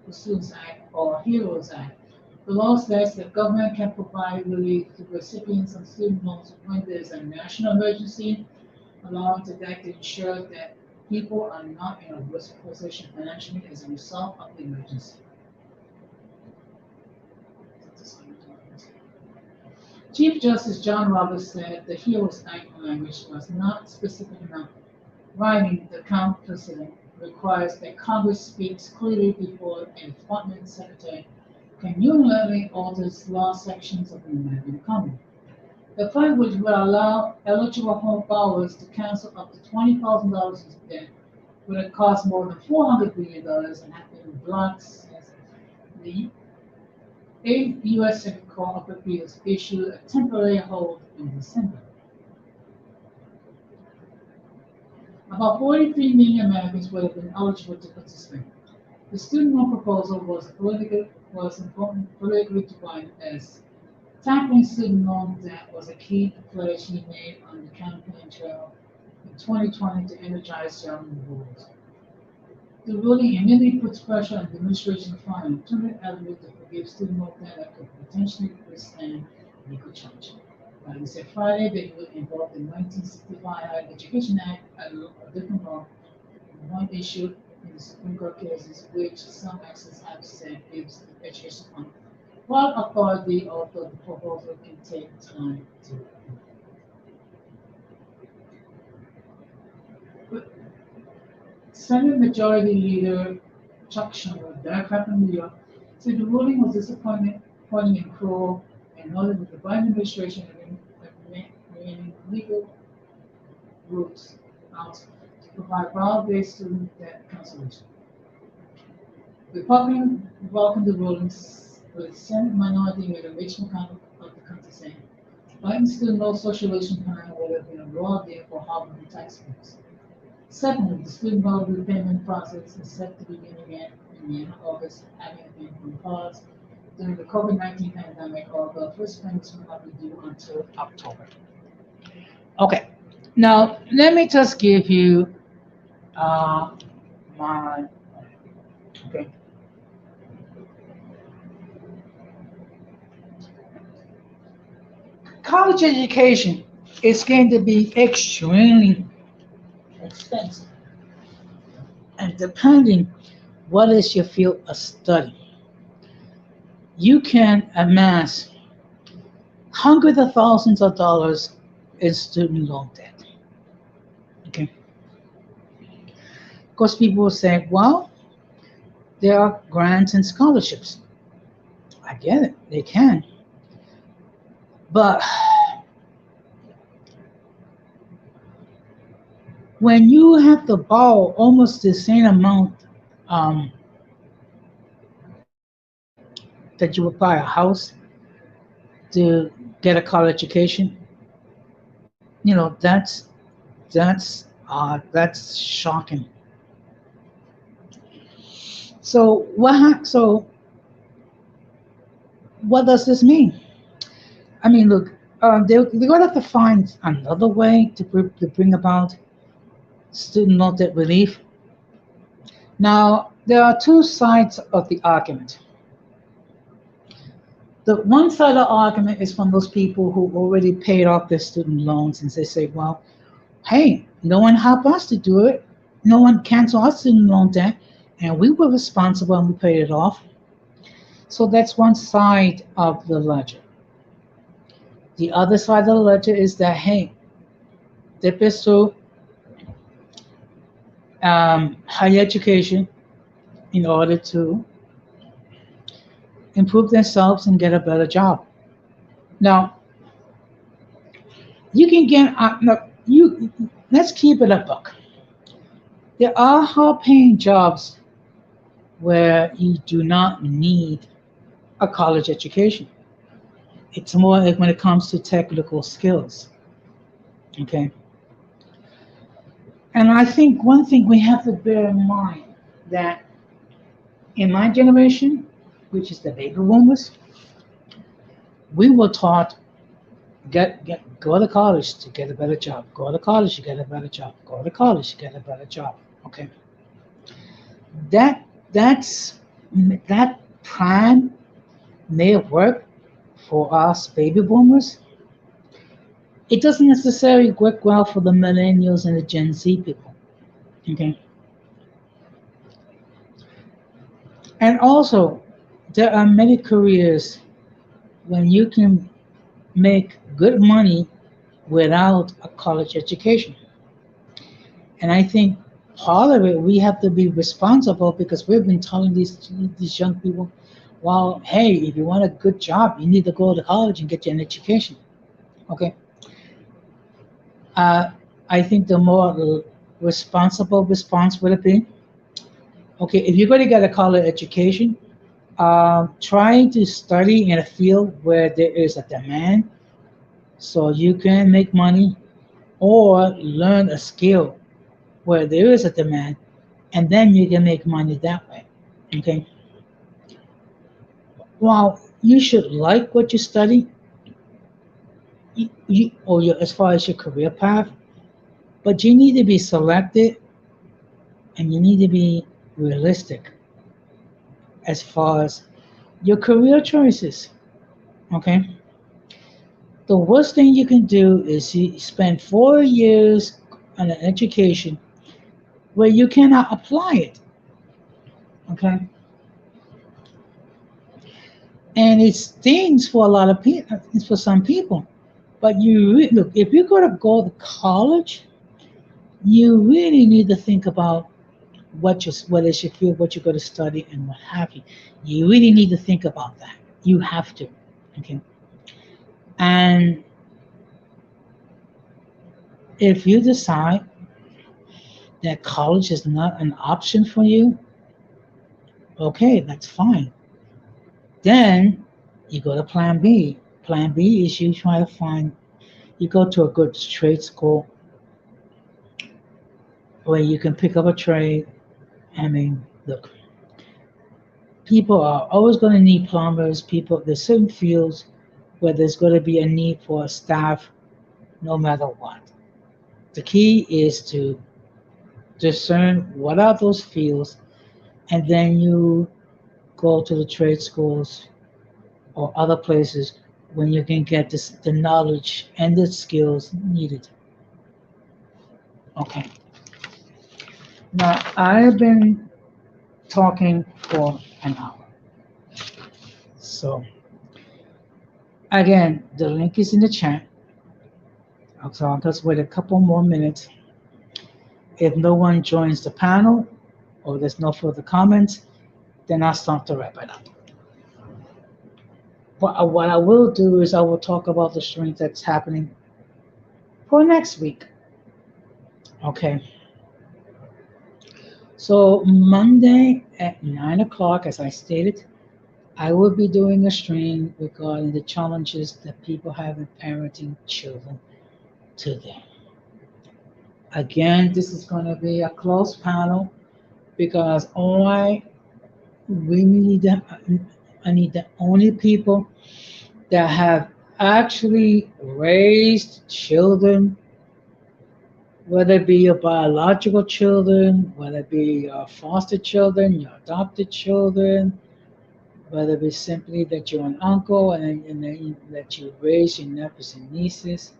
for Students Act, or HEROES Act. The law says that government can provide relief to recipients of student loans when there is a national emergency, allowing the debt to ensure that people are not in a worse position financially as a result of the emergency. Chief Justice John Roberts said the HEROES Act language was not specific enough, writing the current precedent requires that Congress speaks clearly before a department secretary can unilaterally alter law sections of an American economy. The plan, which would allow eligible home borrowers to cancel up to $20,000 in debt, would have cost more than $400 billion and have been blocked since the 8th U.S. Circuit Court of Appeals issued a temporary hold in December. About 43 million Americans would have been eligible to participate. The student loan proposal was politically defined as tackling student loan debt was a key pledge he made on the campaign trail in 2020 to energize German rules. The ruling immediately puts pressure on the administration to find an alternative avenue to forgive student loan debt that could potentially withstand legal charge. Biden said Friday that it would involve the 1965 Higher Education Act, a different law, and one issue in the Supreme Court cases, which some experts have said gives the education fund broad authority, although the proposal can take time to approve. Senate Majority Leader Chuck Schumer, Democrat from New York, said the ruling was disappointing and cruel, and noted that the Biden administration remaining legal routes out to provide broad-based student debt cancellation. Republicans welcomed the rulings, with Senate Minority Leader Mitch McConnell of the country saying, Biden's student loan socialization plan would have been a raw deal for hardworking taxpayers. Secondly, the student loan repayment process is set to begin again in the end of August, having been on pause during the COVID-19 pandemic, although first payments will not be due until October. Okay, now let me just give you okay. College education is going to be extremely expensive, and depending what is your field of study, you can amass hundreds of thousands of dollars in student loan debt. Okay. Of course, people will say, well, there are grants and scholarships. I get it, they can. But when you have to borrow almost the same amount that you would buy a house to get a college education, you know, that's shocking. So what does this mean? I mean, look, they're going to have to find another way to bring about student loan debt relief. Now, there are two sides of the argument. The one side of the argument is from those people who already paid off their student loans, and they say, well, hey, no one helped us to do it. No one canceled our student loan debt, and we were responsible and we paid it off. So that's one side of the ledger. The other side of the ledger is that, hey, they pursue higher education in order to improve themselves and get a better job. Now, you can get let's keep it a buck. There are high-paying jobs where you do not need a college education. It's more like when it comes to technical skills. Okay. And I think one thing we have to bear in mind that in my generation, which is the baby boomers, we were taught go to college to get a better job. Go to college to get a better job. Go to college to get a better job. Okay. That plan may have worked for us baby boomers. It doesn't necessarily work well for the millennials and the Gen Z people. Okay. And also, there are many careers when you can make good money without a college education. And I think part of it, we have to be responsible because we've been telling these young people, well, hey, if you want a good job, you need to go to college and get you an education. Okay. I think the more responsible response would have been, okay, if you're going to get a college education, try to study in a field where there is a demand so you can make money, or learn a skill where there is a demand, and then you can make money that way. Okay. While you should like what you study, as far as your career path, but you need to be selected and you need to be realistic as far as your career choices. Okay. The worst thing you can do is you spend 4 years on an education where you cannot apply it. Okay. And it stings for a lot of people, it's for some people. But look, if you're going to go to college, you really need to think about what is your field, what you're going to study, and what have you. You really need to think about that. You have to. Okay. And if you decide that college is not an option for you, okay, that's fine. Then you go to plan B. Plan B is you go to a good trade school where you can pick up a trade. I mean, look, people are always going to need plumbers. There's certain fields where there's going to be a need for staff no matter what. The key is to discern what are those fields, and then you go to the trade schools or other places when you can get the knowledge and the skills needed. Okay. Now, I've been talking for an hour. So, again, the link is in the chat. I'll just wait a couple more minutes. If no one joins the panel or there's no further comments, then I'll start to wrap it up. What I will do is I will talk about the strength that's happening for next week. Okay. So Monday at 9 o'clock, as I stated, I will be doing a stream regarding the challenges that people have in parenting children today. Again, this is going to be a closed panel because I need the only people that have actually raised children whether it be your biological children, whether it be your foster children, your adopted children, whether it be simply that you're an uncle and then that you raise your nephews and nieces,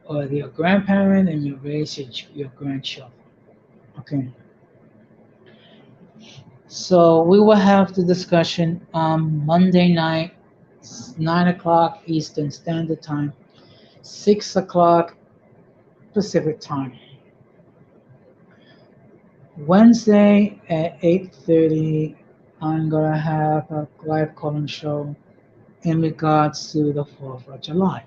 or your grandparent and you raise your grandchildren. Okay. So we will have the discussion on Monday night, 9 o'clock Eastern Standard Time, 6 o'clock Pacific Time. Wednesday at 8:30, I'm gonna have a live call-in show in regards to the 4th of July.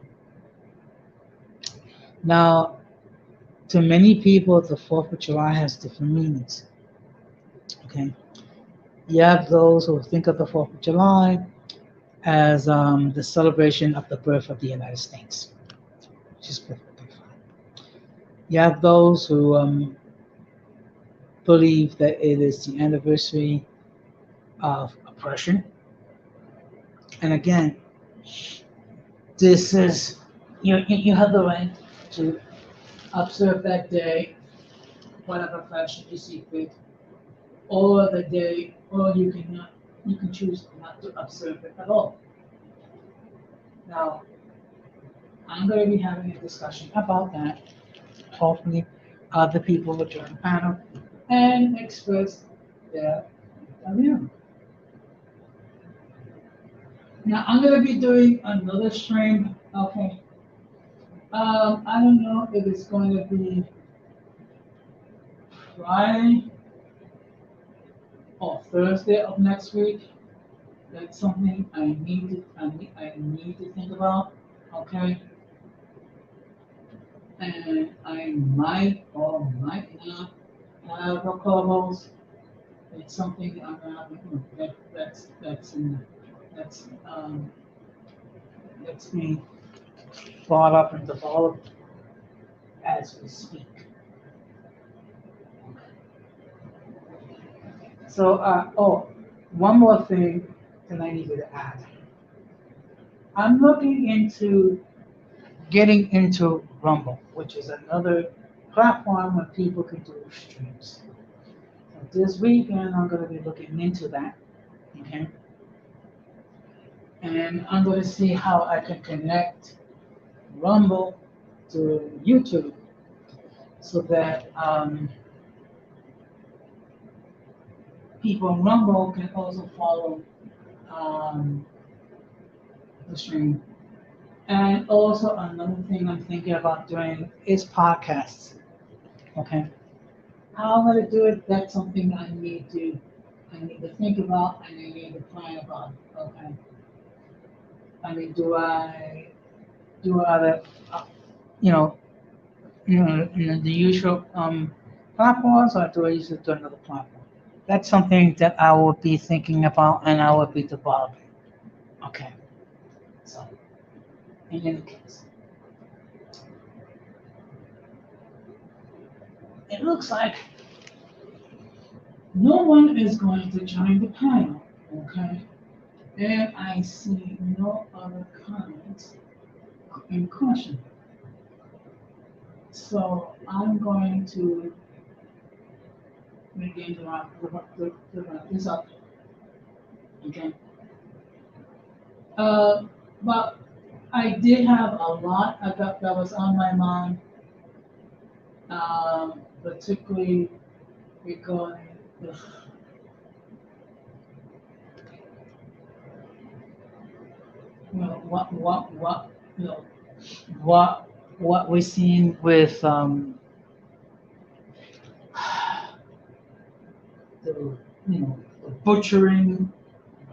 Now, to many people, the 4th of July has different meanings. Okay, you have those who think of the 4th of July as the celebration of the birth of the United States, which is perfectly fine. You have those who believe that it is the anniversary of oppression. And again, this is you have the right to observe that day, whatever fashion you see fit, or the day, or you can choose not to observe it at all. Now, I'm going to be having a discussion about that. Hopefully, other people will join the panel and express their view. Now, I'm going to be doing another stream. Okay. I don't know if it's going to be Friday or Thursday of next week. That's something I need to think about. Okay. And I might or might not have a co-host. It's something I'm gonna that's being brought up and developed as we speak. So, one more thing that I needed to add. I'm looking into getting into Rumble, which is another platform where people can do streams. So this weekend, I'm going to be looking into that. Okay. And I'm going to see how I can connect Rumble to YouTube so that people on Rumble can also follow the stream. And also another thing I'm thinking about doing is podcasts. Okay. How I'm going to do it, that's something I need to think about and I need to plan about. Okay. I mean, do I the the usual platforms, or do I use it to another platform? That's something that I will be thinking about and I will be developing. Okay. So, in any case, it looks like no one is going to join the panel. Okay. And I see no other comments in question. So I'm going to begin to wrap this up. Okay. But I did have a lot that was on my mind, particularly regarding the what we're seeing with the the butchering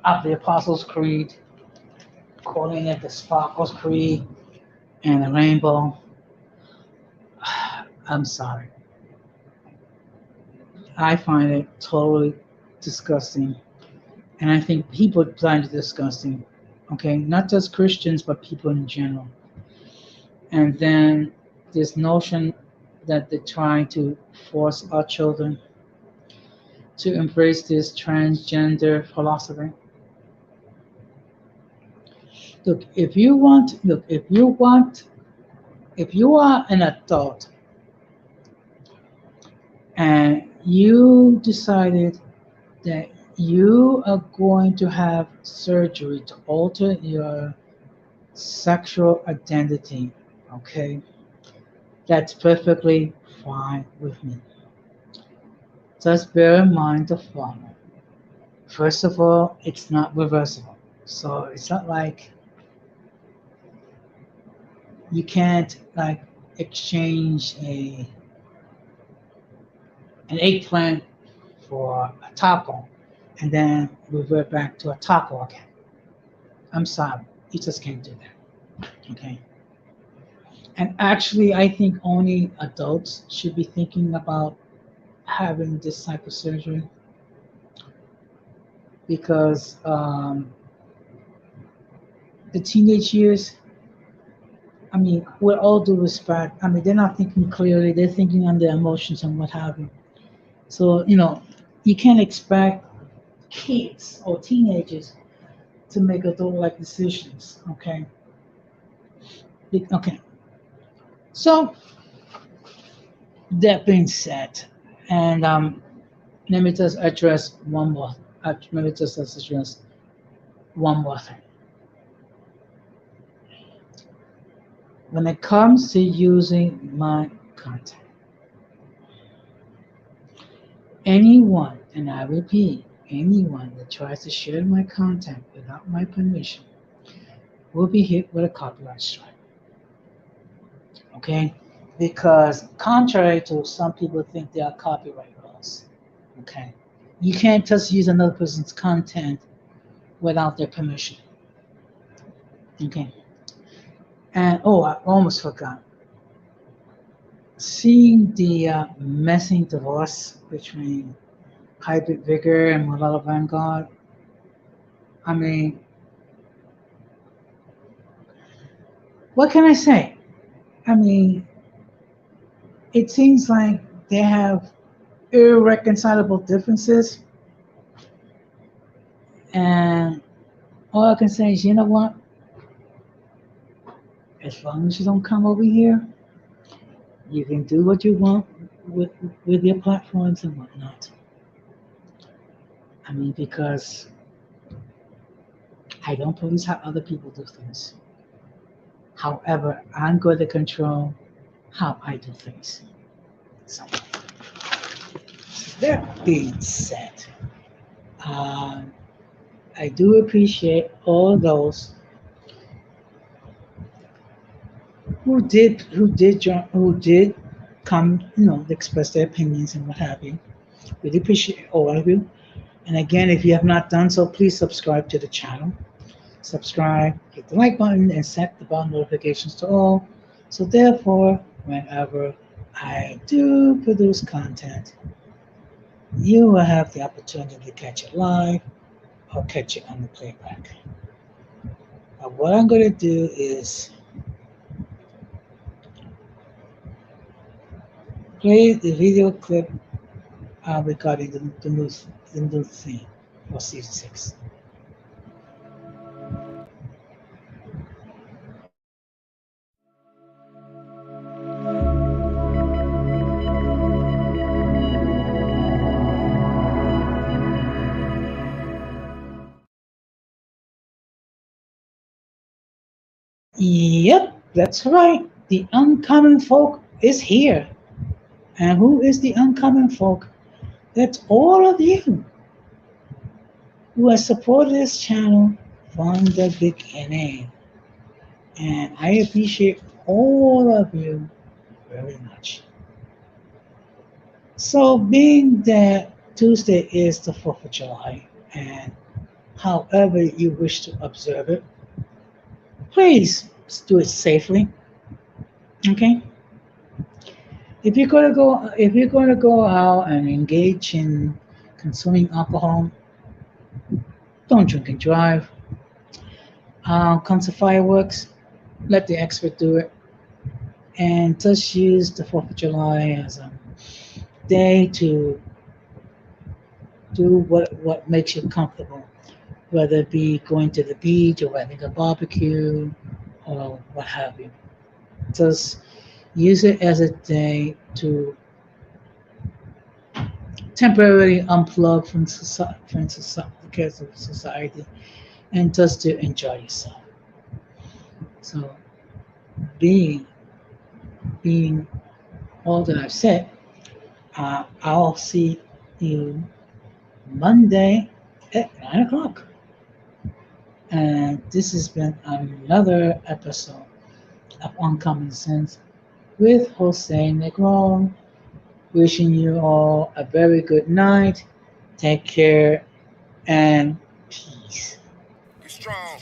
of the Apostles' Creed, calling it the Sparkles Creed and the Rainbow. I'm sorry. I find it totally disgusting, and I think people find it disgusting. Okay, not just Christians, but people in general. And then this notion that they're trying to force our children to embrace this transgender philosophy. Look, if you are an adult and you decided that you are going to have surgery to alter your sexual identity, okay? That's perfectly fine with me. Just bear in mind the following. First of all, it's not reversible. So it's not like you can't like exchange an eggplant for a taco and then revert back to a taco again. I'm sorry, you just can't do that. Okay. And actually, I think only adults should be thinking about having this type of surgery because the teenage years, I mean, with all due respect, I mean, they're not thinking clearly, they're thinking on their emotions and what have you. So, you can't expect kids or teenagers to make adult like decisions, okay? Okay. So, that being said, and let me just address one more. Let me just address one more thing. When it comes to using my content, anyone, and I repeat, anyone that tries to share my content without my permission will be hit with a copyright strike. Okay? Because contrary to some people think there are copyright laws. Okay? You can't just use another person's content without their permission. Okay? And I almost forgot. Seeing the messing divorce between Hybrid Vigor and Malala Vanguard, I mean, what can I say? I mean, it seems like they have irreconcilable differences, and all I can say is, you know what? As long as you don't come over here, you can do what you want with your platforms and whatnot. I mean, because I don't police how other people do things. However, I'm going to control how I do things. So, that being said, I do appreciate all those who did come, express their opinions and what have you. Really appreciate all of you. And again, if you have not done so, please subscribe to the channel. Subscribe, hit the like button, and set the bell notifications to all. So therefore, whenever I do produce content, you will have the opportunity to catch it live or catch it on the playback. Now, what I'm going to do is play the video clip regarding the new theme for season 6. Yep, that's right. The uncommon folk is here. And who is the uncommon folk? That's all of you who have supported this channel from the beginning. And I appreciate all of you very much. So being that Tuesday is the 4th of July, and however you wish to observe it, please do it safely. Okay? If you're going to go out and engage in consuming alcohol, don't drink and drive. Comes to fireworks, let the expert do it, and just use the 4th of July as a day to do what makes you comfortable, whether it be going to the beach or having a barbecue or what have you. Just use it as a day to temporarily unplug from the cares of society and just to enjoy yourself. So being being all that I've said, I'll see you Monday at 9 o'clock. And this has been another episode of Uncommon Sense with Jose Negron. Wishing you all a very good night. Take care and peace.
Be strong.